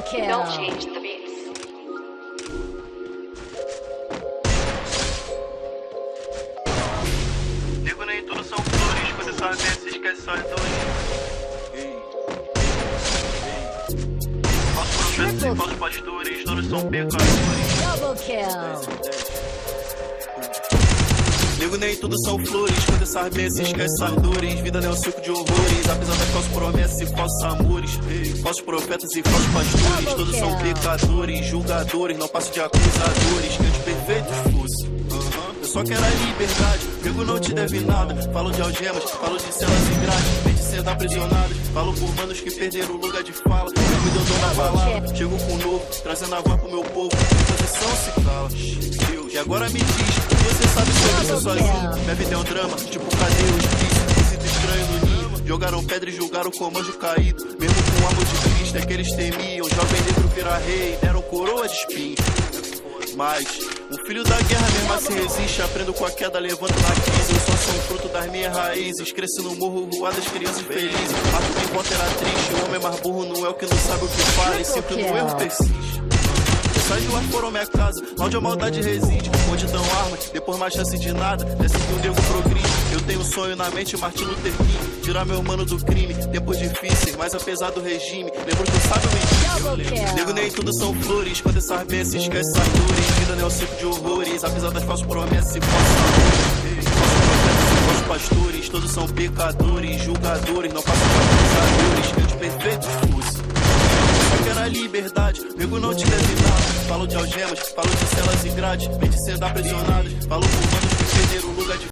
kill. Don't change the beats. Nego nem tudo são flores, quando só vê se esquece só as dores. Falsos profetas e falsos pastores, todos são pecadores. Double kill. Nego nem tudo são flores, quando essas bem se esquece as dores. Vida não é um circo de horrores, apesar das falsas promessas e falsos amores. Falsos profetas e falsos pastores, todos são pecadores, julgadores, não passo de acusadores. Que antes perfeitos fosse. Eu só quero a liberdade, nego não te deve nada. Falo de algemas, falo de celas e grades, vem de sendo aprisionados. Falo por manos que perderam o lugar de fala. Eu me dou dor na palavra, chego com o novo, trazendo a voz pro meu povo. Posição se cala, Deus. E agora me diz, você sabe sobre ser sozinho? Minha vida é um drama, tipo cadê os vícios? Me sinto estranho no ninho. Jogaram pedra e julgaram como anjo caído. Mesmo com o amor de Cristo é que eles temiam. Jovem negro vira rei, deram coroa de espinho. Mas o filho da guerra mesmo assim resiste. Aprendo com a queda, levanto na crise. Eu só sou um fruto das minhas raízes. Cresci no morro, rua das crianças felizes. A tua enquanto era triste. O homem mais burro não é o que não sabe o que faz. E sempre no erro persiste. Sai de lá foram minha casa, onde a maldade reside. Onde dão arma, depois mais chance de nada. Desce que o nego progride. Eu tenho um sonho na mente, Martin Luther King. Tirar meu mano do crime, tempos difíceis, mas apesar do regime. Lembro que sabe o mentir. Nego nem tudo são flores, quando essas bênçãos se esquece as dores. Vida não é um circo de horrores, apesar das falsas promessas e falsos amores. Falsos profetas e falsos pastores, todos são pecadores, julgadores, não passam de acusadores. Que de perfeitos fosse. Eu quero a liberdade, nego não te deve nada. Falo de algemas, falo de celas e grades, vem de sendo aprisionados. Falo por manos que perderam o lugar de